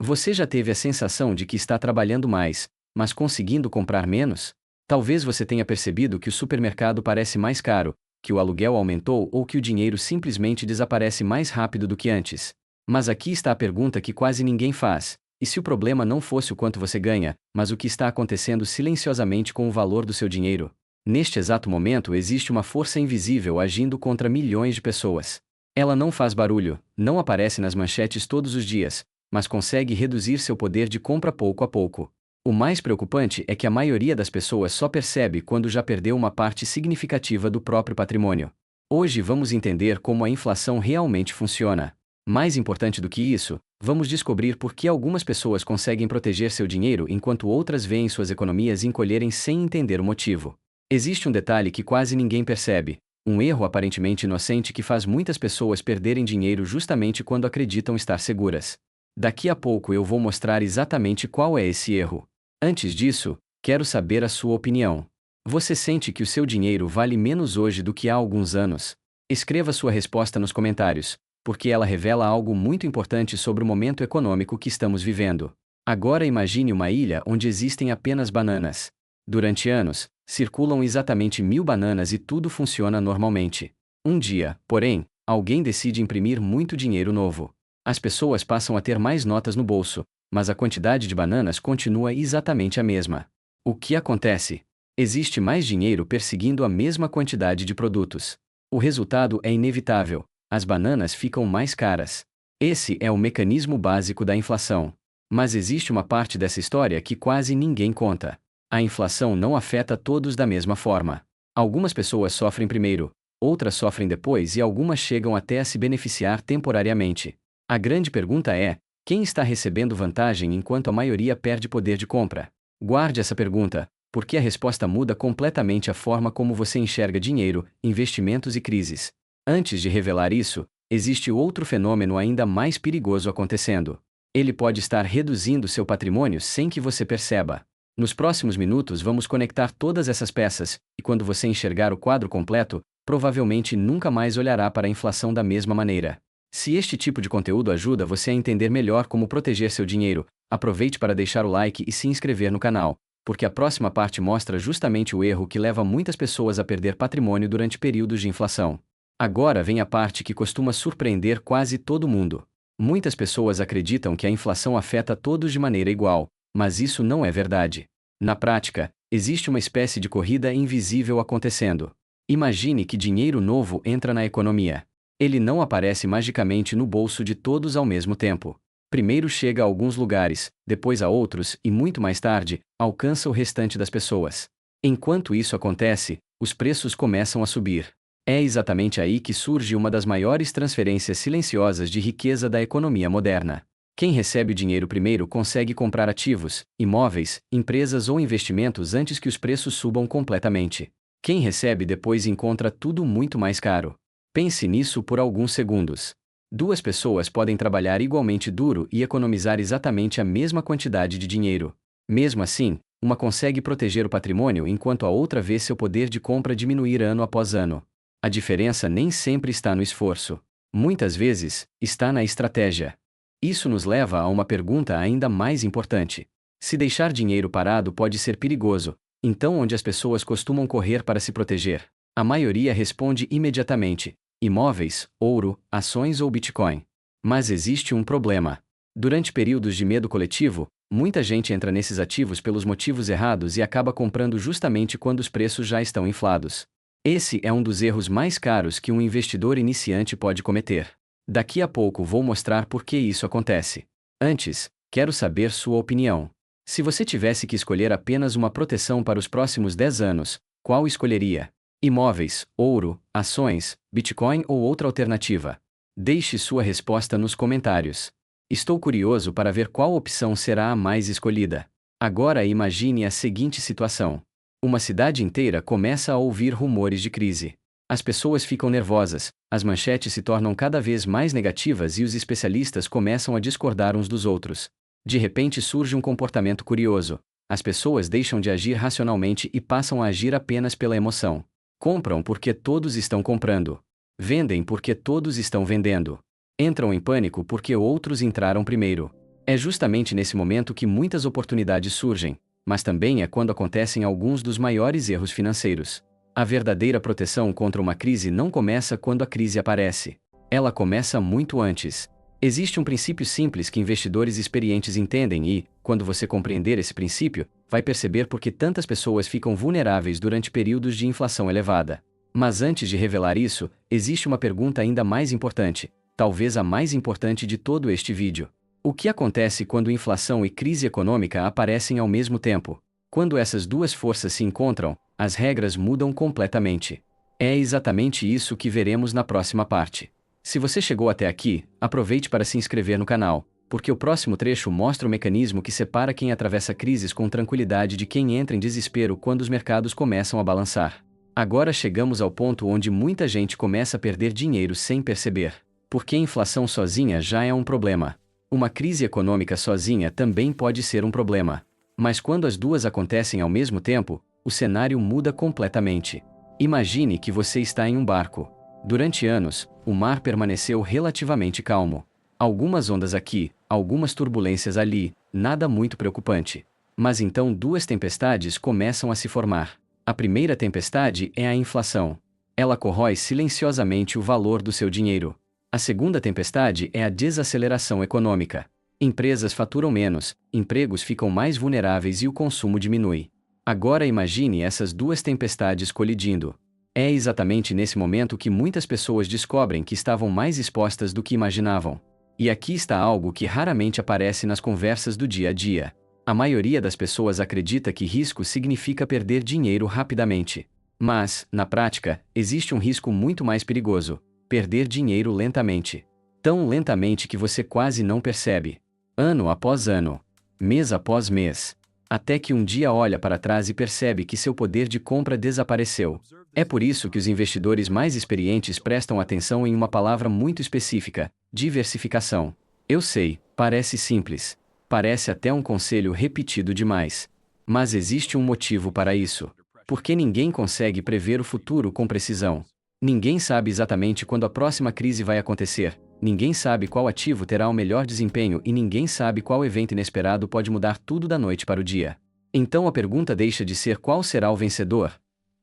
Você já teve a sensação de que está trabalhando mais, mas conseguindo comprar menos? Talvez você tenha percebido que o supermercado parece mais caro, que o aluguel aumentou ou que o dinheiro simplesmente desaparece mais rápido do que antes. Mas aqui está a pergunta que quase ninguém faz: e se o problema não fosse o quanto você ganha, mas o que está acontecendo silenciosamente com o valor do seu dinheiro? Neste exato momento existe uma força invisível agindo contra milhões de pessoas. Ela não faz barulho, não aparece nas manchetes todos os dias, mas consegue reduzir seu poder de compra pouco a pouco. O mais preocupante é que a maioria das pessoas só percebe quando já perdeu uma parte significativa do próprio patrimônio. Hoje vamos entender como a inflação realmente funciona. Mais importante do que isso, vamos descobrir por que algumas pessoas conseguem proteger seu dinheiro enquanto outras veem suas economias encolherem sem entender o motivo. Existe um detalhe que quase ninguém percebe: um erro aparentemente inocente que faz muitas pessoas perderem dinheiro justamente quando acreditam estar seguras. Daqui a pouco eu vou mostrar exatamente qual é esse erro. Antes disso, quero saber a sua opinião. Você sente que o seu dinheiro vale menos hoje do que há alguns anos? Escreva sua resposta nos comentários, porque ela revela algo muito importante sobre o momento econômico que estamos vivendo. Agora imagine uma ilha onde existem apenas bananas. Durante anos, circulam exatamente 1000 bananas e tudo funciona normalmente. Um dia, porém, alguém decide imprimir muito dinheiro novo. As pessoas passam a ter mais notas no bolso, mas a quantidade de bananas continua exatamente a mesma. O que acontece? Existe mais dinheiro perseguindo a mesma quantidade de produtos. O resultado é inevitável: as bananas ficam mais caras. Esse é o mecanismo básico da inflação. Mas existe uma parte dessa história que quase ninguém conta. A inflação não afeta todos da mesma forma. Algumas pessoas sofrem primeiro, outras sofrem depois e algumas chegam até a se beneficiar temporariamente. A grande pergunta é: quem está recebendo vantagem enquanto a maioria perde poder de compra? Guarde essa pergunta, porque a resposta muda completamente a forma como você enxerga dinheiro, investimentos e crises. Antes de revelar isso, existe outro fenômeno ainda mais perigoso acontecendo. Ele pode estar reduzindo seu patrimônio sem que você perceba. Nos próximos minutos vamos conectar todas essas peças, e quando você enxergar o quadro completo, provavelmente nunca mais olhará para a inflação da mesma maneira. Se este tipo de conteúdo ajuda você a entender melhor como proteger seu dinheiro, aproveite para deixar o like e se inscrever no canal, porque a próxima parte mostra justamente o erro que leva muitas pessoas a perder patrimônio durante períodos de inflação. Agora vem a parte que costuma surpreender quase todo mundo. Muitas pessoas acreditam que a inflação afeta todos de maneira igual, mas isso não é verdade. Na prática, existe uma espécie de corrida invisível acontecendo. Imagine que dinheiro novo entra na economia. Ele não aparece magicamente no bolso de todos ao mesmo tempo. Primeiro chega a alguns lugares, depois a outros e muito mais tarde, alcança o restante das pessoas. Enquanto isso acontece, os preços começam a subir. É exatamente aí que surge uma das maiores transferências silenciosas de riqueza da economia moderna. Quem recebe o dinheiro primeiro consegue comprar ativos, imóveis, empresas ou investimentos antes que os preços subam completamente. Quem recebe depois encontra tudo muito mais caro. Pense nisso por alguns segundos. Duas pessoas podem trabalhar igualmente duro e economizar exatamente a mesma quantidade de dinheiro. Mesmo assim, uma consegue proteger o patrimônio enquanto a outra vê seu poder de compra diminuir ano após ano. A diferença nem sempre está no esforço. Muitas vezes, está na estratégia. Isso nos leva a uma pergunta ainda mais importante. Se deixar dinheiro parado pode ser perigoso, então onde as pessoas costumam correr para se proteger? A maioria responde imediatamente: imóveis, ouro, ações ou Bitcoin. Mas existe um problema. Durante períodos de medo coletivo, muita gente entra nesses ativos pelos motivos errados e acaba comprando justamente quando os preços já estão inflados. Esse é um dos erros mais caros que um investidor iniciante pode cometer. Daqui a pouco vou mostrar por que isso acontece. Antes, quero saber sua opinião. Se você tivesse que escolher apenas uma proteção para os próximos 10 anos, qual escolheria? Imóveis, ouro, ações, Bitcoin ou outra alternativa? Deixe sua resposta nos comentários. Estou curioso para ver qual opção será a mais escolhida. Agora imagine a seguinte situação. Uma cidade inteira começa a ouvir rumores de crise. As pessoas ficam nervosas, as manchetes se tornam cada vez mais negativas e os especialistas começam a discordar uns dos outros. De repente surge um comportamento curioso. As pessoas deixam de agir racionalmente e passam a agir apenas pela emoção. Compram porque todos estão comprando. Vendem porque todos estão vendendo. Entram em pânico porque outros entraram primeiro. É justamente nesse momento que muitas oportunidades surgem, mas também é quando acontecem alguns dos maiores erros financeiros. A verdadeira proteção contra uma crise não começa quando a crise aparece. Ela começa muito antes. Existe um princípio simples que investidores experientes entendem e, quando você compreender esse princípio, vai perceber por que tantas pessoas ficam vulneráveis durante períodos de inflação elevada. Mas antes de revelar isso, existe uma pergunta ainda mais importante, talvez a mais importante de todo este vídeo. O que acontece quando inflação e crise econômica aparecem ao mesmo tempo? Quando essas duas forças se encontram, as regras mudam completamente. É exatamente isso que veremos na próxima parte. Se você chegou até aqui, aproveite para se inscrever no canal, porque o próximo trecho mostra o mecanismo que separa quem atravessa crises com tranquilidade de quem entra em desespero quando os mercados começam a balançar. Agora chegamos ao ponto onde muita gente começa a perder dinheiro sem perceber. Porque a inflação sozinha já é um problema. Uma crise econômica sozinha também pode ser um problema. Mas quando as duas acontecem ao mesmo tempo, o cenário muda completamente. Imagine que você está em um barco. Durante anos, o mar permaneceu relativamente calmo. Algumas ondas aqui, algumas turbulências ali, nada muito preocupante. Mas então duas tempestades começam a se formar. A primeira tempestade é a inflação. Ela corrói silenciosamente o valor do seu dinheiro. A segunda tempestade é a desaceleração econômica. Empresas faturam menos, empregos ficam mais vulneráveis e o consumo diminui. Agora imagine essas duas tempestades colidindo. É exatamente nesse momento que muitas pessoas descobrem que estavam mais expostas do que imaginavam. E aqui está algo que raramente aparece nas conversas do dia a dia. A maioria das pessoas acredita que risco significa perder dinheiro rapidamente. Mas, na prática, existe um risco muito mais perigoso: perder dinheiro lentamente. Tão lentamente que você quase não percebe. Ano após ano. Mês após mês. Até que um dia olha para trás e percebe que seu poder de compra desapareceu. É por isso que os investidores mais experientes prestam atenção em uma palavra muito específica: diversificação. Eu sei, parece simples. Parece até um conselho repetido demais. Mas existe um motivo para isso. Porque ninguém consegue prever o futuro com precisão. Ninguém sabe exatamente quando a próxima crise vai acontecer, ninguém sabe qual ativo terá o melhor desempenho e ninguém sabe qual evento inesperado pode mudar tudo da noite para o dia. Então a pergunta deixa de ser qual será o vencedor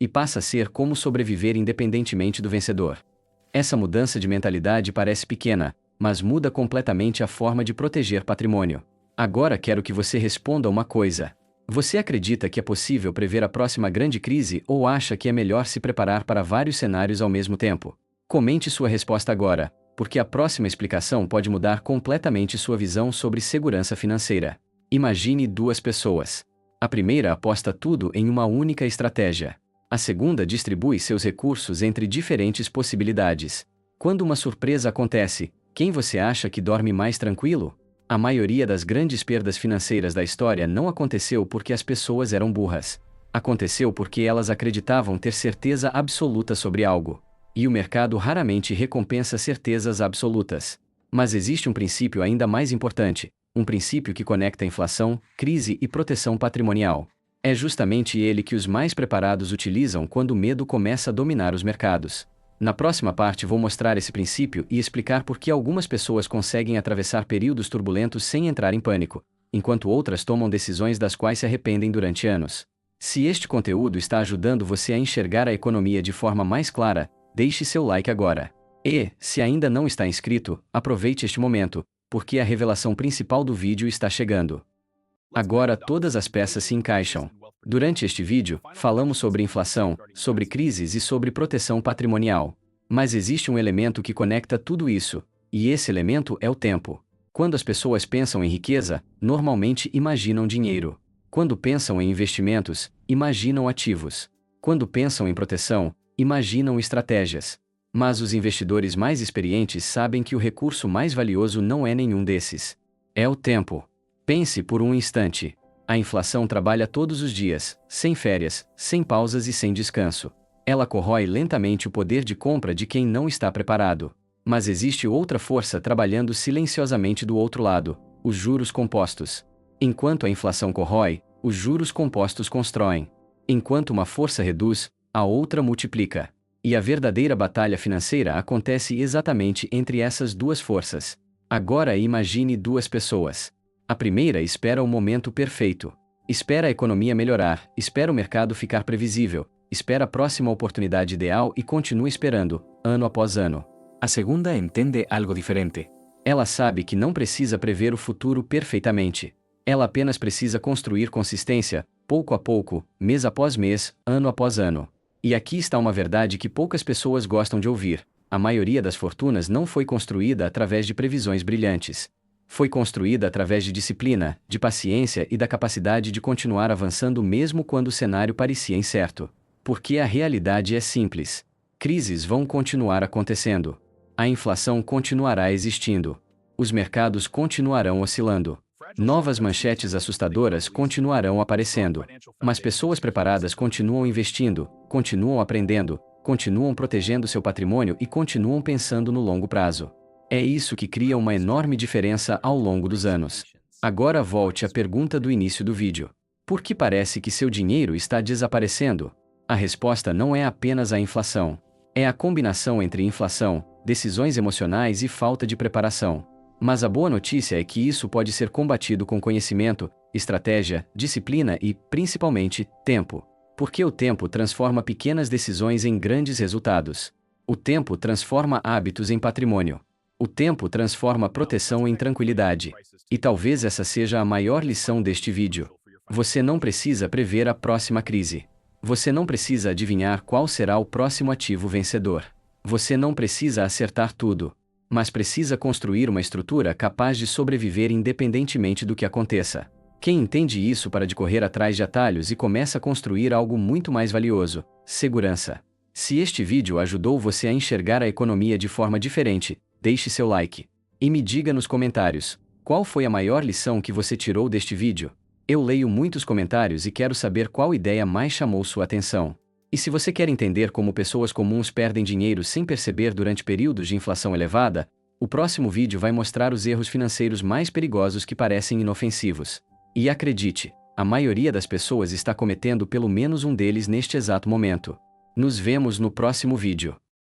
e passa a ser como sobreviver independentemente do vencedor. Essa mudança de mentalidade parece pequena, mas muda completamente a forma de proteger patrimônio. Agora quero que você responda uma coisa. Você acredita que é possível prever a próxima grande crise ou acha que é melhor se preparar para vários cenários ao mesmo tempo? Comente sua resposta agora, porque a próxima explicação pode mudar completamente sua visão sobre segurança financeira. Imagine duas pessoas. A primeira aposta tudo em uma única estratégia. A segunda distribui seus recursos entre diferentes possibilidades. Quando uma surpresa acontece, quem você acha que dorme mais tranquilo? A maioria das grandes perdas financeiras da história não aconteceu porque as pessoas eram burras. Aconteceu porque elas acreditavam ter certeza absoluta sobre algo. E o mercado raramente recompensa certezas absolutas. Mas existe um princípio ainda mais importante, um princípio que conecta inflação, crise e proteção patrimonial. É justamente ele que os mais preparados utilizam quando o medo começa a dominar os mercados. Na próxima parte vou mostrar esse princípio e explicar por que algumas pessoas conseguem atravessar períodos turbulentos sem entrar em pânico, enquanto outras tomam decisões das quais se arrependem durante anos. Se este conteúdo está ajudando você a enxergar a economia de forma mais clara, deixe seu like agora. E, se ainda não está inscrito, aproveite este momento, porque a revelação principal do vídeo está chegando. Agora todas as peças se encaixam. Durante este vídeo, falamos sobre inflação, sobre crises e sobre proteção patrimonial. Mas existe um elemento que conecta tudo isso, e esse elemento é o tempo. Quando as pessoas pensam em riqueza, normalmente imaginam dinheiro. Quando pensam em investimentos, imaginam ativos. Quando pensam em proteção, imaginam estratégias. Mas os investidores mais experientes sabem que o recurso mais valioso não é nenhum desses. É o tempo. Pense por um instante. A inflação trabalha todos os dias, sem férias, sem pausas e sem descanso. Ela corrói lentamente o poder de compra de quem não está preparado. Mas existe outra força trabalhando silenciosamente do outro lado: os juros compostos. Enquanto a inflação corrói, os juros compostos constroem. Enquanto uma força reduz, a outra multiplica. E a verdadeira batalha financeira acontece exatamente entre essas duas forças. Agora imagine duas pessoas. A primeira espera o momento perfeito. Espera a economia melhorar, espera o mercado ficar previsível, espera a próxima oportunidade ideal e continua esperando, ano após ano. A segunda entende algo diferente. Ela sabe que não precisa prever o futuro perfeitamente. Ela apenas precisa construir consistência, pouco a pouco, mês após mês, ano após ano. E aqui está uma verdade que poucas pessoas gostam de ouvir: a maioria das fortunas não foi construída através de previsões brilhantes. Foi construída através de disciplina, de paciência e da capacidade de continuar avançando mesmo quando o cenário parecia incerto. Porque a realidade é simples. Crises vão continuar acontecendo. A inflação continuará existindo. Os mercados continuarão oscilando. Novas manchetes assustadoras continuarão aparecendo. Mas pessoas preparadas continuam investindo, continuam aprendendo, continuam protegendo seu patrimônio e continuam pensando no longo prazo. É isso que cria uma enorme diferença ao longo dos anos. Agora volte à pergunta do início do vídeo. Por que parece que seu dinheiro está desaparecendo? A resposta não é apenas a inflação. É a combinação entre inflação, decisões emocionais e falta de preparação. Mas a boa notícia é que isso pode ser combatido com conhecimento, estratégia, disciplina e, principalmente, tempo. Porque o tempo transforma pequenas decisões em grandes resultados. O tempo transforma hábitos em patrimônio. O tempo transforma proteção em tranquilidade. E talvez essa seja a maior lição deste vídeo. Você não precisa prever a próxima crise. Você não precisa adivinhar qual será o próximo ativo vencedor. Você não precisa acertar tudo. Mas precisa construir uma estrutura capaz de sobreviver independentemente do que aconteça. Quem entende isso para de correr atrás de atalhos e começa a construir algo muito mais valioso: segurança. Se este vídeo ajudou você a enxergar a economia de forma diferente, deixe seu like. E me diga nos comentários, qual foi a maior lição que você tirou deste vídeo? Eu leio muitos comentários e quero saber qual ideia mais chamou sua atenção. E se você quer entender como pessoas comuns perdem dinheiro sem perceber durante períodos de inflação elevada, o próximo vídeo vai mostrar os erros financeiros mais perigosos que parecem inofensivos. E acredite, a maioria das pessoas está cometendo pelo menos um deles neste exato momento. Nos vemos no próximo vídeo.